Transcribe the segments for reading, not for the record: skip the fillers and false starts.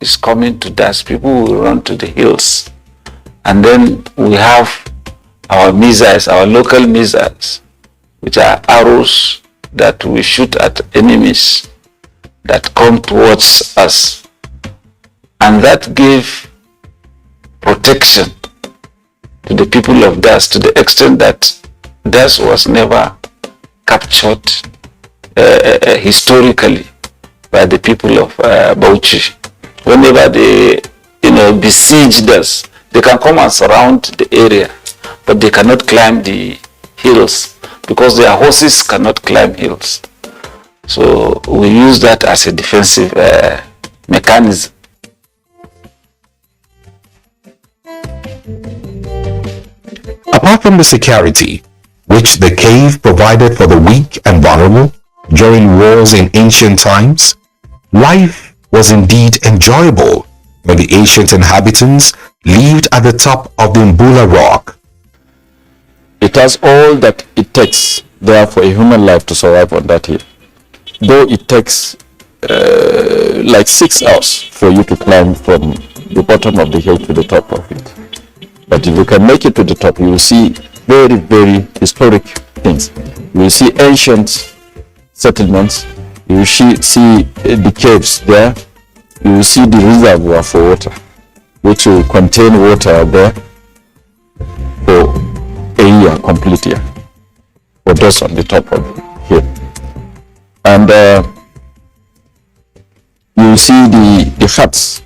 is coming to dust, people will run to the hills. And then we have our missiles, our local missiles, which are arrows that we shoot at enemies that come towards us. And that gave protection to the people of Das, to the extent that Das was never captured historically by the people of Bauchi. Whenever they besiege Das, they can come and surround the area, but they cannot climb the hills because their horses cannot climb hills. So we use that as a defensive mechanism. Apart from the security, which the cave provided for the weak and vulnerable during wars in ancient times, life was indeed enjoyable when the ancient inhabitants lived at the top of the Mbula rock. It has all that it takes there for a human life to survive on that hill. Though it takes like 6 hours for you to climb from the bottom of the hill to the top of it. But if you can make it to the top, you will see very, very historic things. You will see ancient settlements. You will see the caves there. You will see the reservoir for water, which will contain water there for a year, complete year, for those on the top of the hill. And you will see the huts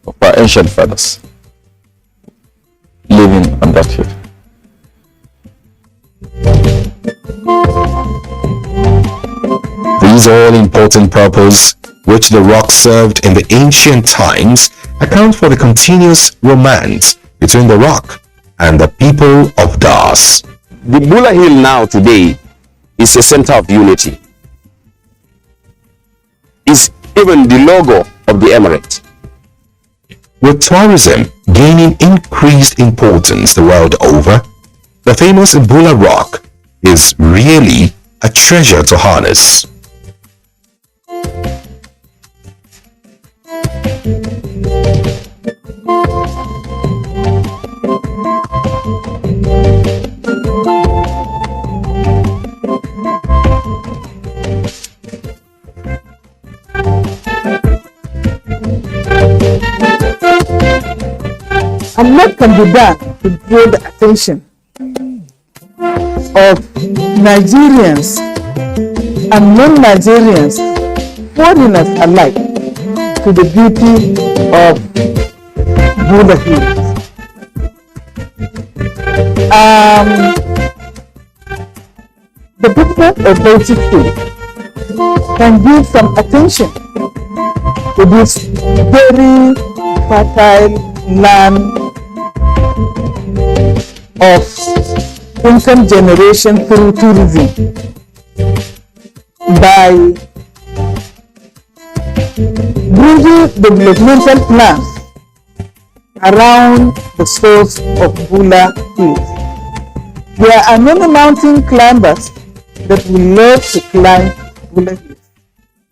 of our ancient fathers living on that hill. These all-important purposes which the rock served in the ancient times account for the continuous romance between the rock and the people of Das. The Bula Hill now today is a center of unity. It's even the logo of the emirate. With tourism gaining increased importance the world over, the famous Mbula rock is really a treasure to harness. And what can be done to draw the attention of Nigerians and non-Nigerians, foreigners alike, to the beauty of Bula Hills? The government of Bauchi State can give some attention to this very fertile land of income generation through tourism by bringing developmental plans around the source of Bula Hills. There are many mountain climbers that will love to climb Bula Hills.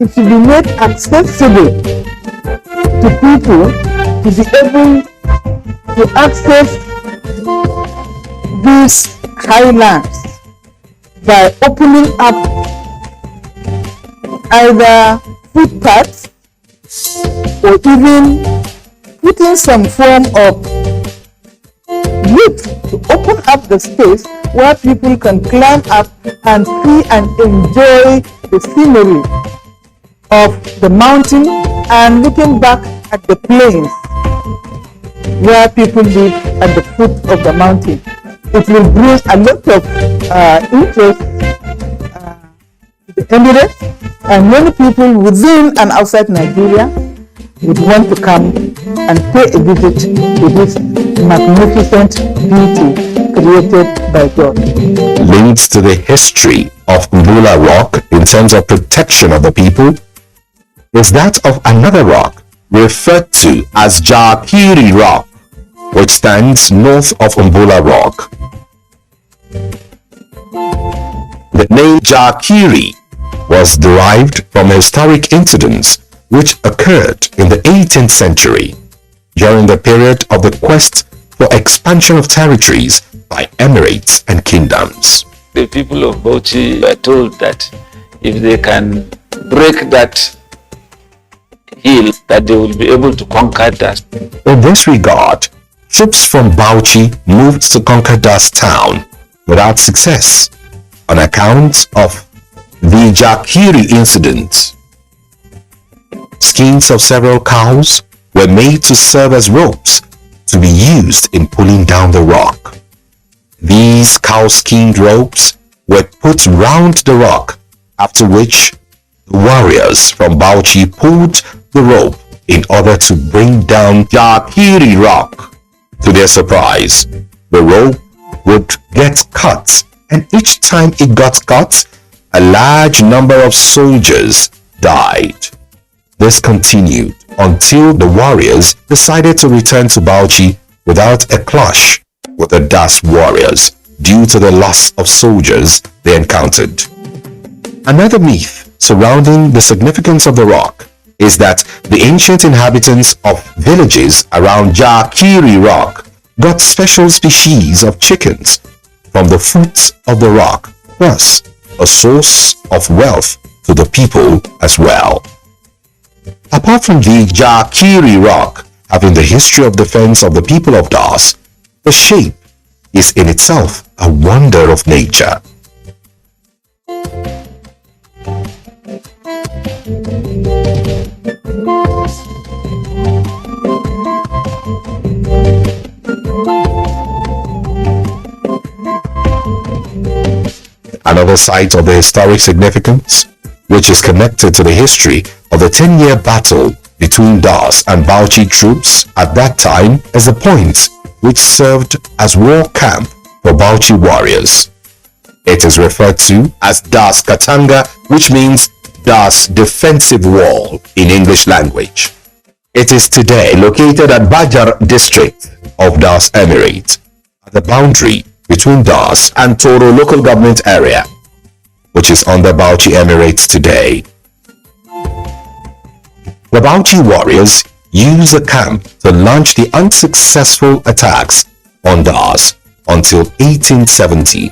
It should be made accessible to people to be able to access these highlands by opening up either footpaths or even putting some form of lift to open up the space where people can climb up and see and enjoy the scenery of the mountain and looking back at the plains where people live at the foot of the mountain. It will bring a lot of interest to the Emirates, and many people within and outside Nigeria would want to come and pay a visit to this magnificent beauty created by God. Linked to the history of Mbula rock in terms of protection of the people is that of another rock referred to as Jakiri Rock, which stands north of Mbula Rock. The name Jakiri was derived from a historic incident which occurred in the 18th century during the period of the quest for expansion of territories by emirates and kingdoms. The people of Bauchi were told that if they can break that hill, that they will be able to conquer that. In this regard, troops from Bauchi moved to conquer Das town without success on account of the Jakiri incident. Skins of several cows were made to serve as ropes to be used in pulling down the rock. These cow-skinned ropes were put round the rock, after which the warriors from Bauchi pulled the rope in order to bring down Jakiri rock. To their surprise, the rope would get cut, and each time it got cut, a large number of soldiers died. This continued until the warriors decided to return to Bauchi without a clash with the Das warriors due to the loss of soldiers they encountered. Another myth surrounding the significance of the rock is that the ancient inhabitants of villages around Jakiri rock got special species of chickens from the foot of the rock, thus a source of wealth to the people as well. Apart from the Jakiri rock having the history of defense of the people of Das, the shape is in itself a wonder of nature. Another site of the historic significance, which is connected to the history of the 10-year battle between Das and Bauchi troops at that time, is a point which served as war camp for Bauchi warriors. It is referred to as Das Katanga, which means Das defensive wall in English language. It is today located at Bajar district of Das Emirate, at the boundary between Das and Toro local government area, which is under Bauchi Emirates today. The Bauchi warriors used the camp to launch the unsuccessful attacks on Das until 1870,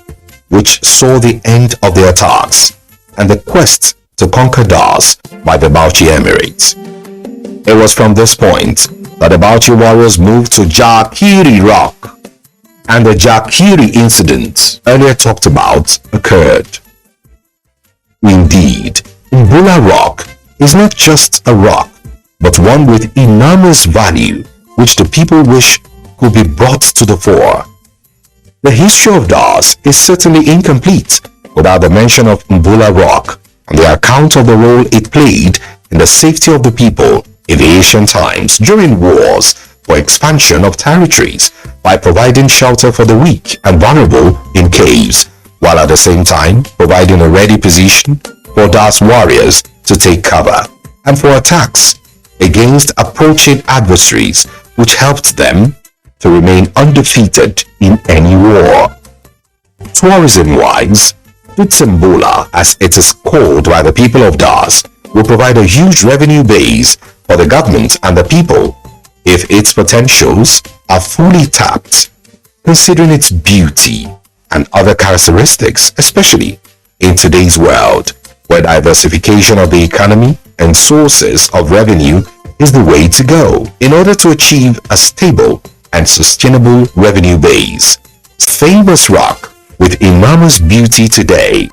which saw the end of the attacks and the quest to conquer Das by the Bauchi Emirates. It was from this point that the Bauchi warriors moved to Jakiri rock, and the Jakiri incident earlier talked about occurred. Indeed, Mbula rock is not just a rock, but one with enormous value which the people wish could be brought to the fore. The history of Das is certainly incomplete without the mention of Mbula rock and the account of the role it played in the safety of the people in the ancient times during wars for expansion of territories by providing shelter for the weak and vulnerable in caves, while at the same time providing a ready position for Das warriors to take cover and for attacks against approaching adversaries, which helped them to remain undefeated in any war. Tourism-wise, Tutsembula, as it is called by the people of Das, will provide a huge revenue base for the government and the people if its potentials are fully tapped, considering its beauty and other characteristics, especially in today's world, where diversification of the economy and sources of revenue is the way to go in order to achieve a stable and sustainable revenue base. Famous rock with enormous beauty today.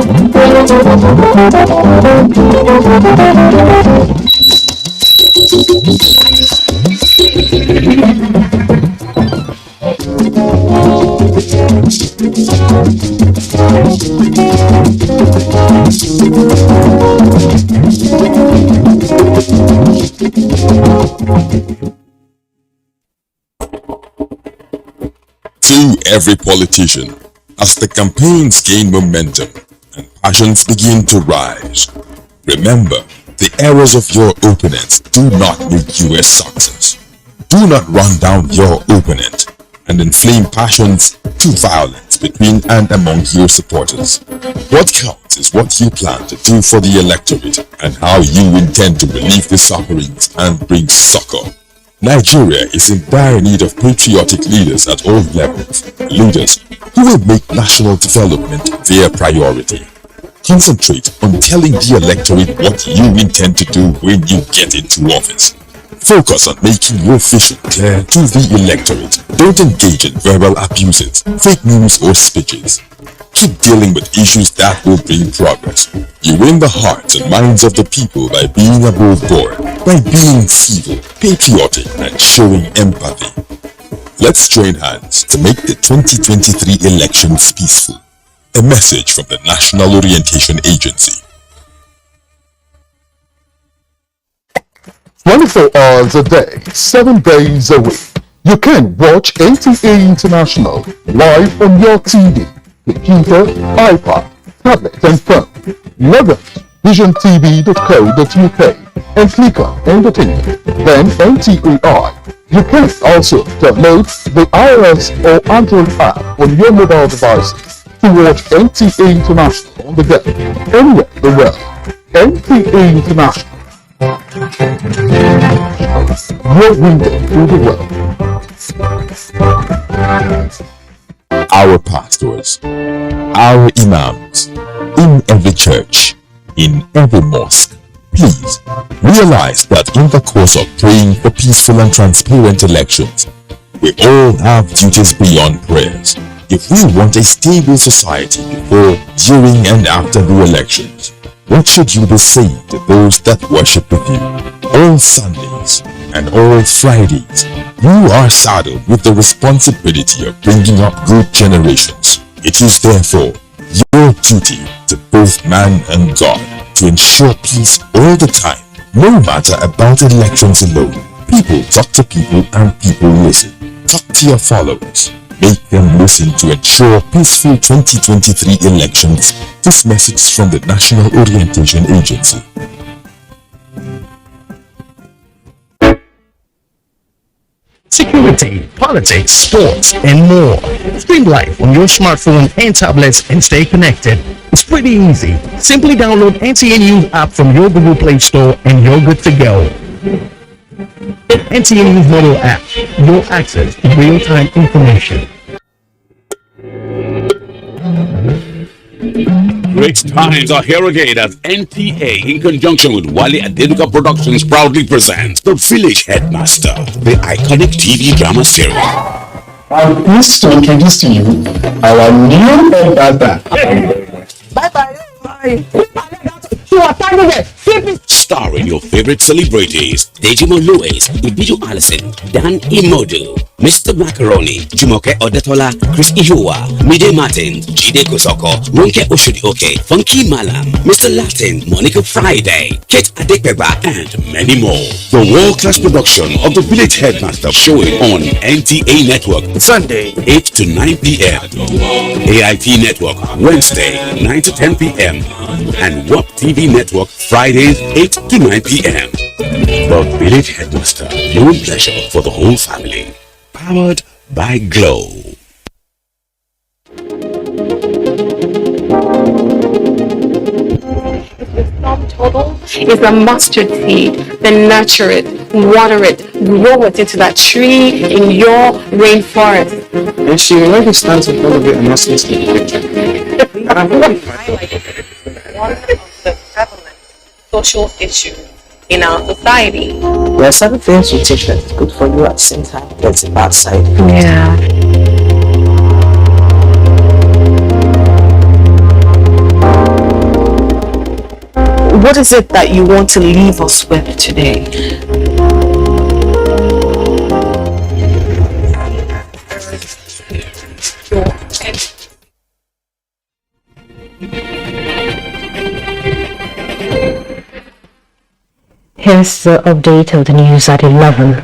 To every politician, as the campaigns gain momentum and passions begin to rise, remember, the errors of your opponents do not make you a success. Do not run down your opponent and inflame passions to violence between and among your supporters. What counts is what you plan to do for the electorate and how you intend to relieve the sufferings and bring succor. Nigeria is in dire need of patriotic leaders at all levels, leaders who will make national development their priority. Concentrate on telling the electorate what you intend to do when you get into office. Focus on making your vision clear to the electorate. Don't engage in verbal abuses, fake news or speeches. Keep dealing with issues that will bring progress. You win the hearts and minds of the people by being above board, by being civil, patriotic, and showing empathy. Let's join hands to make the 2023 elections peaceful. A message from the National Orientation Agency. 24 hours a day, 7 days a week. You can watch NTA International live on your TV, computer, iPad, tablet and phone. Log on to visiontv.co.uk and click on Entertainment, then NTAI. You can also download the iOS or Android app on your mobile devices to watch NTA International on the go, anywhere in the world. NTA International, your window to the world. Our pastors, our imams, in every church, in every mosque, please realize that in the course of praying for peaceful and transparent elections, we all have duties beyond prayers. If we want a stable society before, during and after the elections, what should you be saying to those that worship with you? All Sundays and all Fridays, you are saddled with the responsibility of bringing up good generations. It is therefore your duty to both man and God to ensure peace all the time, no matter about elections alone. People talk to people and people listen. Talk to your followers. Make them listen to ensure peaceful 2023 elections. This message from the National Orientation Agency. Security, politics, sports, and more. Stream live on your smartphone and tablets and stay connected. It's pretty easy. Simply download NTA News app from your Google Play Store and you're good to go. NTA News mobile app, your access to real-time information. Great times are here again as NTA, in conjunction with Wale Adenuga Productions, proudly presents The Village Headmaster, the iconic TV drama series. I'm pleased to introduce to you our new headmaster. Bye-bye. Bye. Starring your favorite celebrities: Dejimo Lewis, Ibijo Allison, Dan Imodu, Mr. Macaroni, Jumoke Odetola, Chris Ihuwa, Mide Martin, Jide Kosoko, Ronke Oshudioke, Funky Malam, Mr. Latin, Monica Friday, Kate Adekbeba, and many more. The world-class production of The Village Headmaster showing on NTA Network Sunday 8 to 9 p.m. AIT Network Wednesday 9 to 10 p.m. and WAP TV Network Fridays 8 to 9 p.m. The Village Headmaster, your pleasure for the whole family. Powered by Glow. Sum total is a mustard seed. Then nurture it, water it, grow it into that tree in your rainforest. And she already stands in front of you and not seems to be picture. One of the prevalent social issues in our society. There are certain things you take that's good for you at the same time. That's a bad side. Yeah. what is it that you want to leave us with today? Here's the update of the news at 11.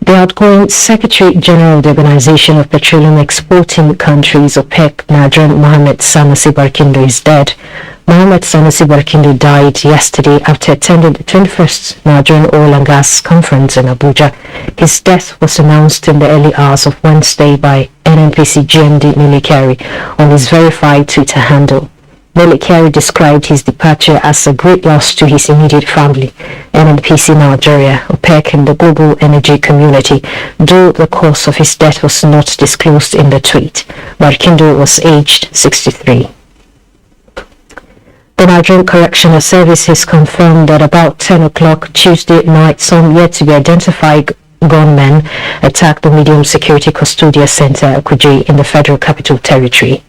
The outgoing Secretary General of the Organization of Petroleum Exporting Countries, OPEC, Nigerian Mohammed Sanusi Barkindo, is dead. Mohammed Sanusi Barkindo died yesterday after attending the 21st Nigerian Oil and Gas Conference in Abuja. His death was announced in the early hours of Wednesday by NNPC GMD Nili Kari on his verified Twitter handle. Nili Kari described his departure as a great loss to his immediate family, NNPC Nigeria, OPEC, and the global energy community, though the cause of his death was not disclosed in the tweet. Barkindo was aged 63. The Nigerian Correctional Service has confirmed that about 10 o'clock Tuesday night, some yet-to-be-identified gunmen attacked the medium security custodial center at Abuja in the Federal Capital Territory.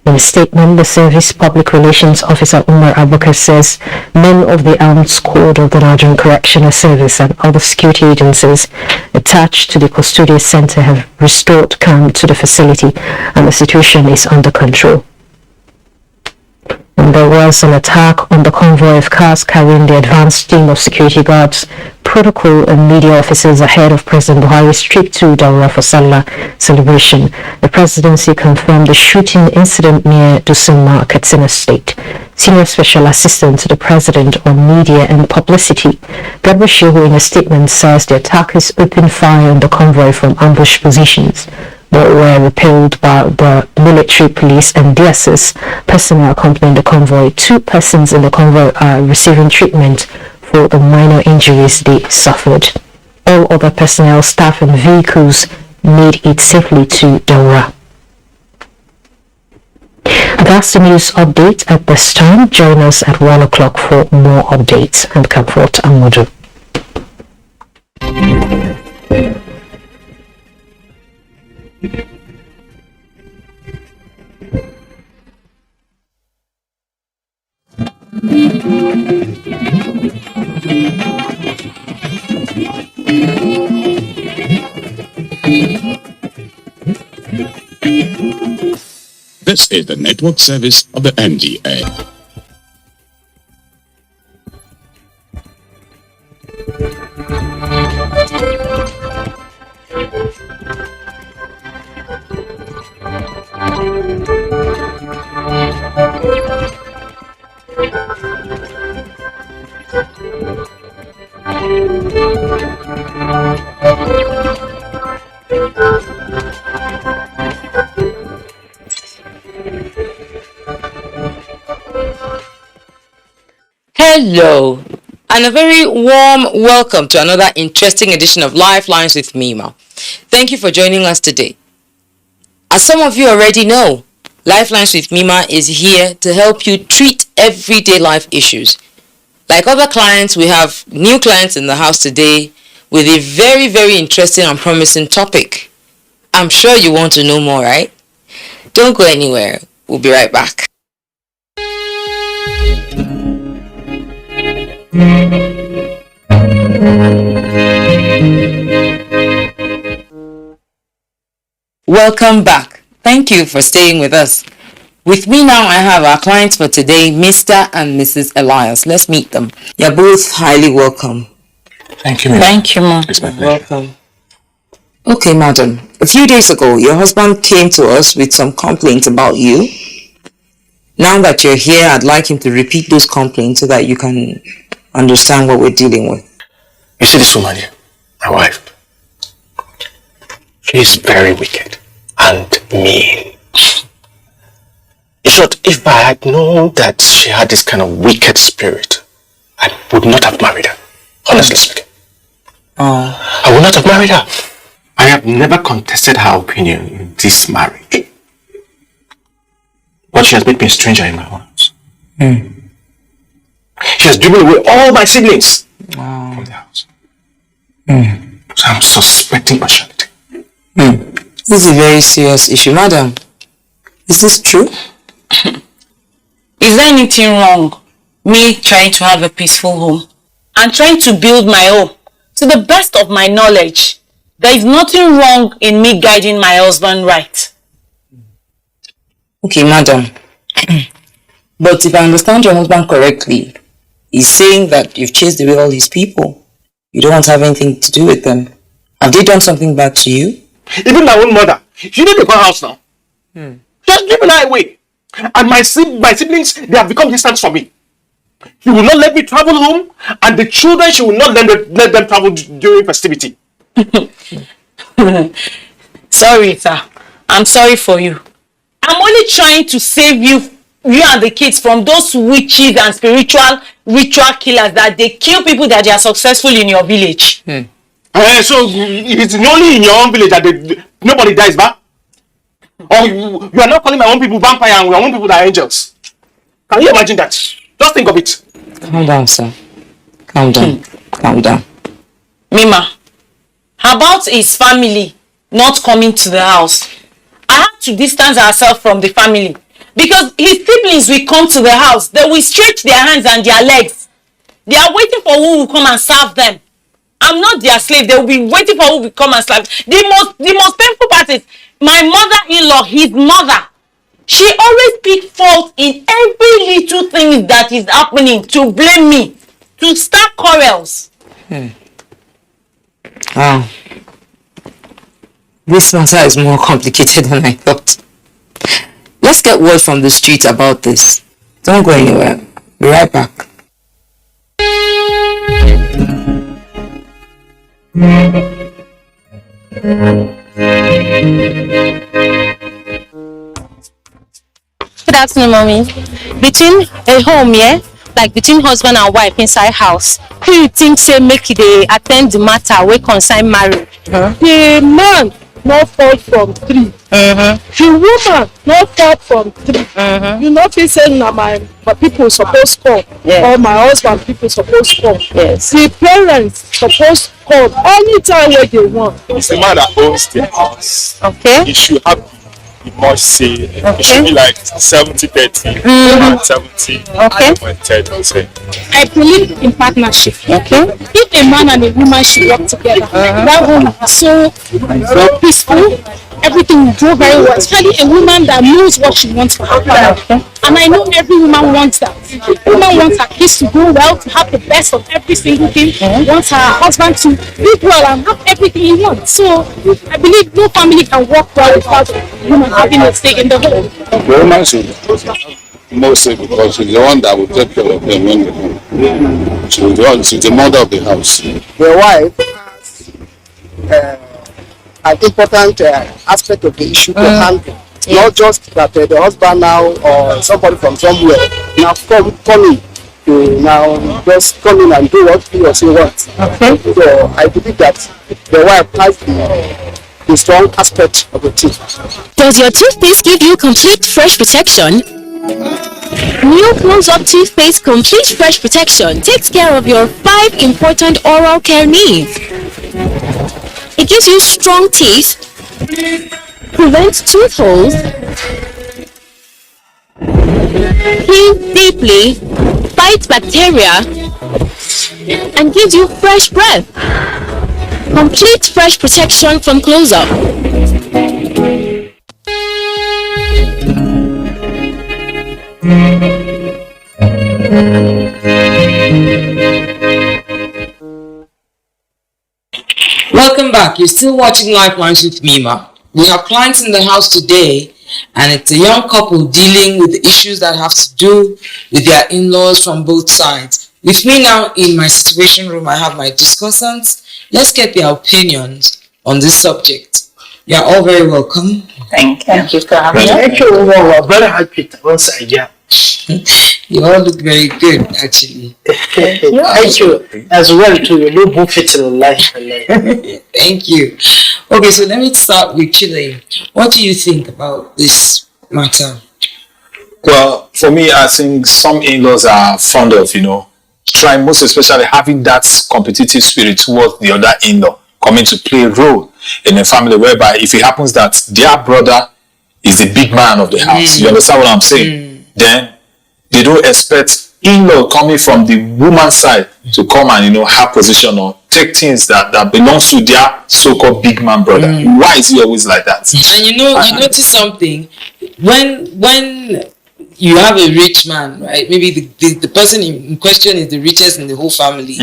In a statement, the Service Public Relations Officer Umar Abubakar says men of the armed squad of the Nigerian Correctional Service and other security agencies attached to the custodial center have restored calm to the facility and the situation is under control. And there was an attack on the convoy of cars carrying the advanced team of security guards, protocol and media officers ahead of President Buhari's trip to Daura for Salah celebration. The presidency confirmed the shooting incident near Dusuma, Katsina State. Senior Special Assistant to the President on Media and Publicity, Garba Shehu, in a statement says the attackers opened fire on the convoy from ambush positions, but were repelled by the military, police and DSS personnel accompanying the convoy. 2 persons in the convoy are receiving treatment for the minor injuries they suffered. All other personnel, staff and vehicles made it safely to Daura. That's the news update at this time. Join us at 1 o'clock for more updates and Comfort Amodu. This is the network service of the NDA. Hello, and a very warm welcome to another interesting edition of Lifelines with Mima. Thank you for joining us today. As some of you already know, Lifelines with Mima is here to help you treat everyday life issues. Like other clients, we have new clients in the house today with a very, very interesting and promising topic. I'm sure you want to know more, right? Don't go anywhere. We'll be right back. Welcome back. Thank you for staying with us. With me now, I have our clients for today, Mr. and Mrs. Elias. Let's meet them. You're both highly welcome. Thank you, ma'am. Thank you, ma'am. It's my pleasure. Welcome. Okay, madam. A few days ago, your husband came to us with some complaints about you. Now that you're here, I'd like him to repeat those complaints so that you can understand what we're dealing with. You see this woman here, my wife? She is very wicked and mean. In short, if I had known that she had this kind of wicked spirit, I would not have married her, honestly speaking. I would not have married her. I have never contested her opinion in this marriage. But she has made me a stranger in my own house. She has driven away all my siblings from the house. So I'm suspecting partiality. This is a very serious issue. Madam, is this true? Is there anything wrong Me trying to have a peaceful home and trying to build my own. To the best of my knowledge, there is nothing wrong in me guiding my husband right. Okay, madam. But if I understand your husband correctly, he's saying that you've chased away all his people. You don't want to have anything to do with them. Have they done something bad to you? Even my own mother. She need to go house now. Just giving her away. And my siblings, they have become distant from me. She will not let me travel home, and the children, she will not let them travel during festivity. Sorry, sir. I'm sorry for you. I'm only trying to save you and the kids from those witches and spiritual ritual killers that they kill people that they are successful in your village. So it's only in your own village that nobody dies, ba? Or you are not calling my own people vampire and your own people that are angels. Can you imagine that? Just think of it. Calm down, sir. Calm down. Calm down. Mima, how about his family not coming to the house? I have to distance ourselves from the family because his siblings will come to the house. They will stretch their hands and their legs. They are waiting for who will come and serve them. I'm not their slave. They will be waiting for who will come and serve. The most painful part is my mother-in-law, his mother. She always picks fault in every little thing that is happening to blame me, to start quarrels. Wow. This matter is more complicated than I thought. Let's get word from the street about this. Don't go anywhere. Be right back. Good afternoon, mommy. Between a home, yeah, like between husband and wife inside house, who you think say make they attend the matter wey concern marriage? The man no fall from tree. The woman no fall from tree. You know, if he say na my people suppose come, or my husband people suppose come. Yes. The parents suppose come anytime where they want. It's the man that owns the house. Okay. He should have the much say. It should be like 70-30, woman 70, and woman 30%. I believe in partnership. Okay. If a man and a woman should work together, that home is so peaceful. Everything will go very well. Especially a woman that knows what she wants for her partner. And I know every woman wants that. A woman wants her kids to go well, to have the best of every single thing. Wants her husband to live well and have everything he wants. So I believe no family can work well without a woman having a stake in the home. The woman should mostly because she's the one that will take care of them when they come. She's the mother of the house. The wife has an important aspect of the issue to handle. Not just that the husband now or somebody from somewhere now coming to now just come in and do what he or she wants. Okay. So I believe that the wife has the strong aspect of the teeth. Does your toothpaste give you complete fresh protection? New Close-Up Toothpaste Complete Fresh Protection takes care of your 5 important oral care needs. It gives you strong teeth, prevents tooth holes, cleans deeply, fights bacteria, and gives you fresh breath. Complete fresh protection from Close-Up. Welcome back. You're still watching Lifelines with Mima. We have clients in the house today, and it's a young couple dealing with issues that have to do with their in-laws from both sides. With me now in my situation room, I have my discussants. Let's get their opinions on this subject. You're all very welcome. Thank you. Thank you for having me. Thank you. We're very happy to once again. You all look very good, actually. Thank you. As well too. You look perfect in life. Thank you. Okay, so let me start with Chile. What do you think about this matter? Well, for me, I think some in-laws are fond of, trying, most especially having that competitive spirit towards the other in-law coming to play a role in a family whereby if it happens that their brother is the big man of the house, you understand what I'm saying? Then they don't expect in-law coming from the woman's side to come and have position or take things that belongs to their so-called big man brother. Why is he always like that? And you notice something when you have a rich man, right? Maybe the person in question is the richest in the whole family.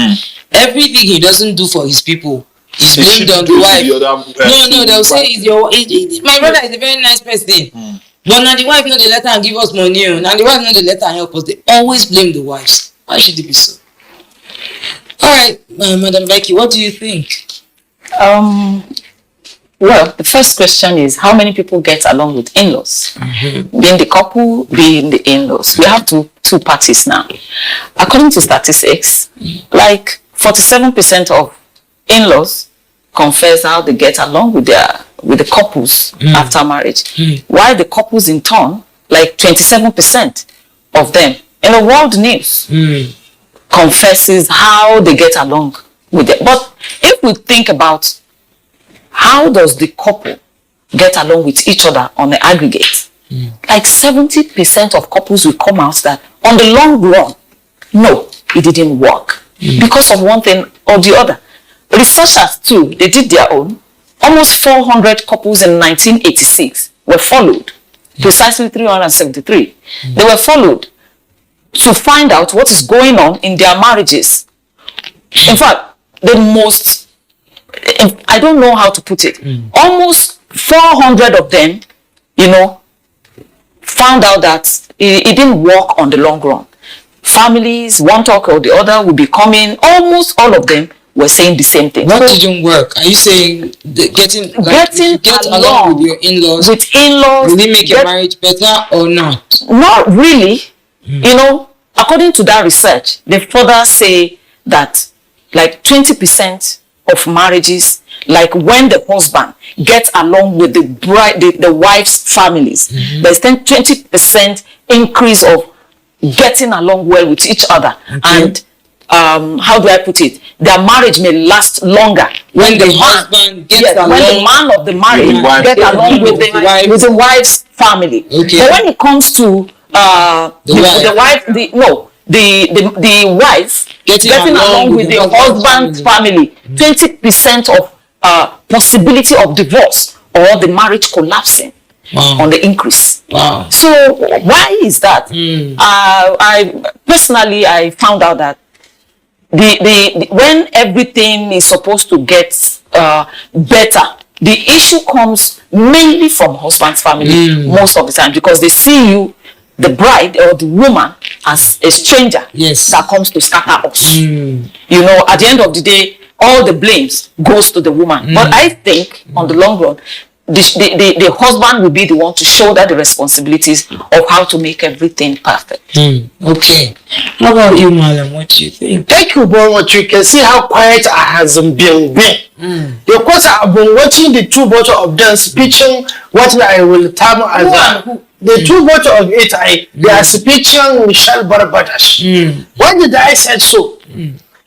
Everything he doesn't do for his people is blamed on the wife. No, they'll say my brother is a very nice person. But now the wife know the letter and give us money. Now the wife know the letter and help us. They always blame the wives. Why should it be so? All right, Madam Becky, what do you think? Well, the first question is how many people get along with in-laws? Being the couple, being the in-laws. We have two parties now. According to statistics, like 47% of in-laws confess how they get along with the couples after marriage. While the couples in turn, like 27% of them in the world news confesses how they get along with it. But if we think about how does the couple get along with each other on the aggregate, like 70% of couples will come out that on the long run, no, it didn't work because of one thing or the other. Researchers too, they did their own. Almost 400 couples in 1986 were followed, precisely 373. They were followed to find out what is going on in their marriages. In fact, I don't know how to put it. Almost 400 of them, found out that it didn't work on the long run. Families, one talk or the other, will be coming. Almost all of them were saying the same thing. What didn't work? Are you saying getting along with your in-laws? With in-laws, will it make your marriage better or not? Not really. According to that research, they further say that like 20% of marriages, like when the husband gets along with the wife's families, there's then 20% increase of getting along well with each other. And how do I put it? Their marriage may last longer when the husband gets along, when the man of the marriage gets along with the wife's family. But when it comes to the wife getting along with the husband's family, 20% of possibility of divorce or the marriage collapsing on the increase. So why is that? I personally found out that when everything is supposed to get better, the issue comes mainly from husband's family most of the time, because they see you, the bride or the woman, as a stranger that comes to scatter us. At the end of the day, all the blames goes to the woman. But I think on the long run, the husband will be the one to shoulder the responsibilities of how to make everything perfect. Okay. How about you, Madam? What do you think? Thank you very much. You can see how quiet I hasn't been. Because I've been watching the two both of them speaking what I will term as the two both of it. They are speaking Michelle Barbadash. Why did I say so?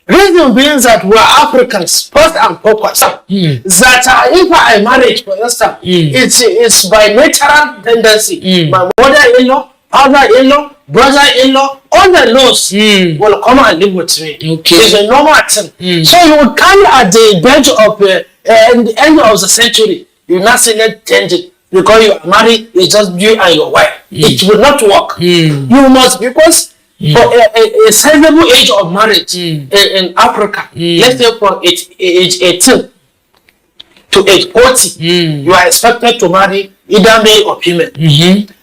Reason being that we are Africans, first and foremost. That if I marriage, for instance, it's by natural tendency. My mother-in-law, father-in-law, brother-in-law, all the laws will come and live with me. It's a normal thing. So you will come at the bench of the end of the century. You not say let's change it because you are married. It's just you and your wife. It will not work. You must, because for a sizable age of marriage in Africa, let's say from age 18 to age 40, you are expected to marry either male or female.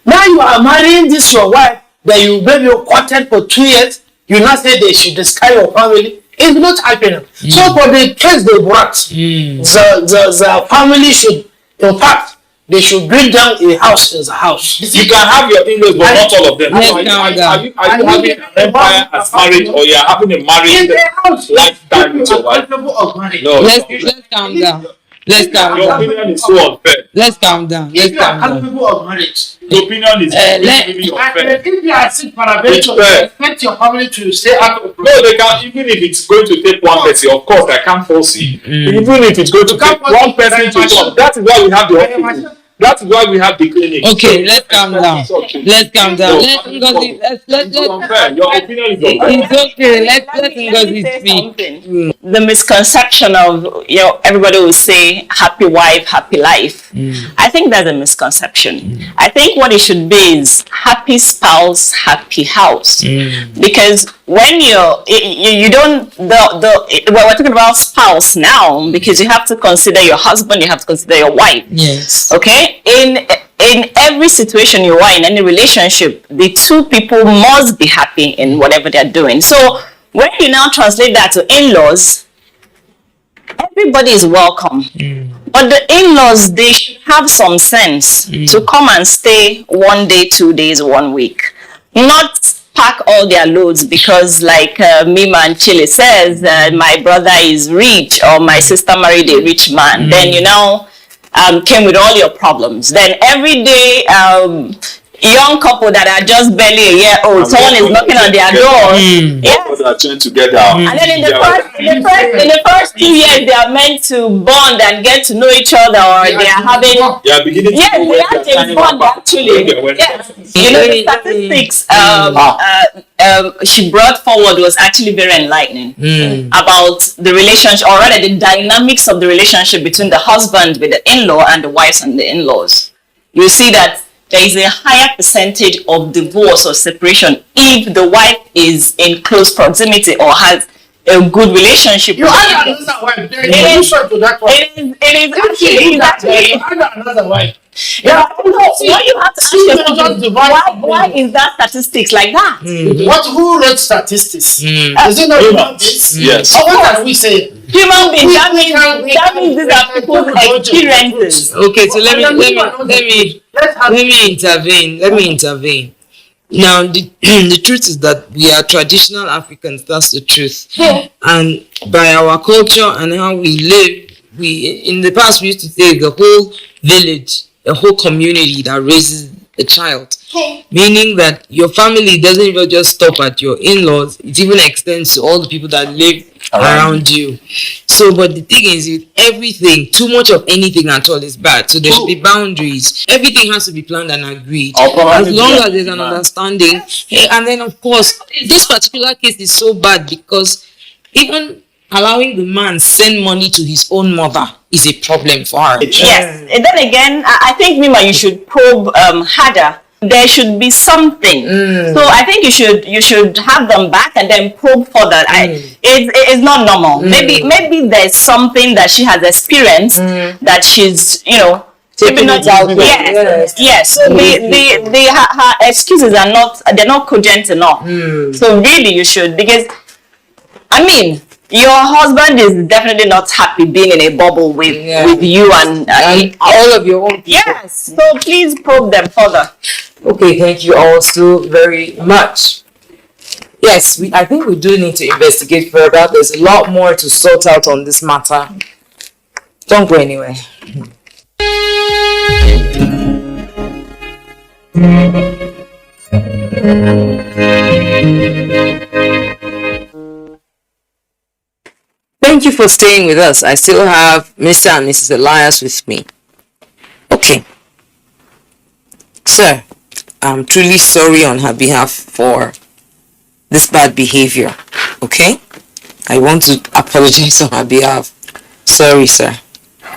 Now you are marrying this your wife that you maybe courted for 2 years. You not say they should discard your family. It's not happening. So for the case they brought, the family should, in fact, they should bring down a house in the house. You can have your in-laws, but not all of them. Are you having an empire as marriage, or you are having a marriage lifetime with your wife? No. Let's calm down. Let's calm down. Your opinion is so unfair. Let's calm down. If you are capable of marriage, the opinion is really unfair. If you are sick paraventure, you expect your family to stay out of. No, they can. Even if it's going to take one person, of course, I can't force it. Even if it's going to take one person to come, that is why we have the hospital. That is why we have the clinic. Okay, let's calm down. Let's calm down. Let's Your opinion is unfair. It's okay. Let Ngozi speak. The misconception of, everybody will say happy wife, happy life. I think that's a misconception. I think what it should be is happy spouse, happy house. Because when you don't, we're talking about spouse now, because you have to consider your husband, you have to consider your wife. Yes. Okay? In every situation you are in any relationship, the two people must be happy in whatever they're doing. So when you now translate that to in-laws, everybody is welcome. But the in-laws, they should have some sense to come and stay 1 day, 2 days, 1 week. Not pack all their loads because like Mima and Chile says, my brother is rich or my sister married a rich man. Then came with all your problems. Then every day, young couple that are just barely a year old, someone is knocking on their door. They are trying to get out. And then in the first 2 years, they are meant to bond and get to know each other, or they are having. They are beginning to they have to bond actually. Yes. The statistics she brought forward was actually very enlightening about the relationship, or rather the dynamics of the relationship between the husband with the in-law and the wives and the in-laws. You see that there is a higher percentage of divorce or separation if the wife is in close proximity or has a good relationship. You had another wife. There is no to that one. It is actually. You had another wife. Yeah, what you have to ask yourself, why is that statistics like that? Who wrote statistics? Is it not human beings? Yes. So what can we say? Human beings. That means these are people's experiences. Okay, so let me intervene. Let me intervene. Now, the truth is that we are traditional Africans. That's the truth. And by our culture and how we live, in the past we used to say the whole village, a whole community that raises a child. Meaning that your family doesn't even just stop at your in-laws, it even extends to all the people that live around you. So, but the thing is, with everything, too much of anything at all is bad. So there should be boundaries. Everything has to be planned and agreed. As long as there's an understanding. And then, of course, this particular case is so bad because even allowing the man send money to his own mother is a problem for her. Yes. And then again, I think, Mima, you should probe harder. There should be something. So I think you should have them back and then probe further. It's not normal. Maybe there's something that she has experienced that she's taking it out. Yes. So her excuses they're not cogent enough. So really you should, because your husband is definitely not happy being in a bubble with you and all of your own people. Yes. So please probe them further. Okay, thank you all so very much. Yes, I think we do need to investigate further. There's a lot more to sort out on this matter. Don't go anywhere. Thank you for staying with us. I still have Mr. and Mrs. Elias with me. Okay. Sir, I'm truly sorry on her behalf for this bad behavior. Okay? I want to apologize on her behalf. Sorry, sir.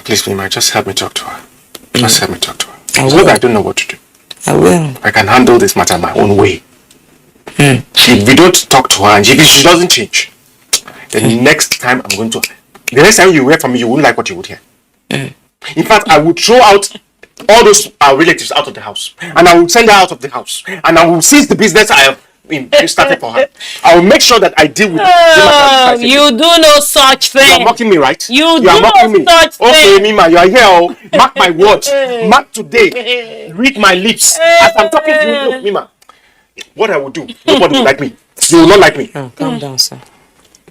Please, Mima, just help me talk to her. Just help me talk to her. I will. I don't know what to do. I will. I can handle this matter my own way. If we don't talk to her and if she doesn't change, the next time the next time you hear from me, you won't like what you would hear. In fact, I would throw out all those relatives out of the house, and I will send her out of the house, and I will cease the business I have started for her. I will make sure that I deal with it. You do no such thing. You are mocking me, right? You are do mocking no me. such thing. Okay, Mima, you are here. Mark my words. Mark today. Read my lips. As I'm talking to you, look, Mima, what I will do, nobody will like me. You will not like me. Calm down, sir.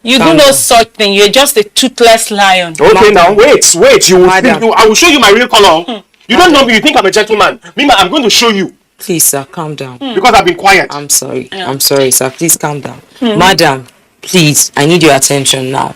You do no such thing. You're just a toothless lion. Okay, now wait. You will I will show you my real color. You don't know me. You think I'm a gentleman. Mima, I'm going to show you. Please, sir, calm down. Because I've been quiet. I'm sorry. I'm sorry, sir. Please calm down. Madam, please, I need your attention now.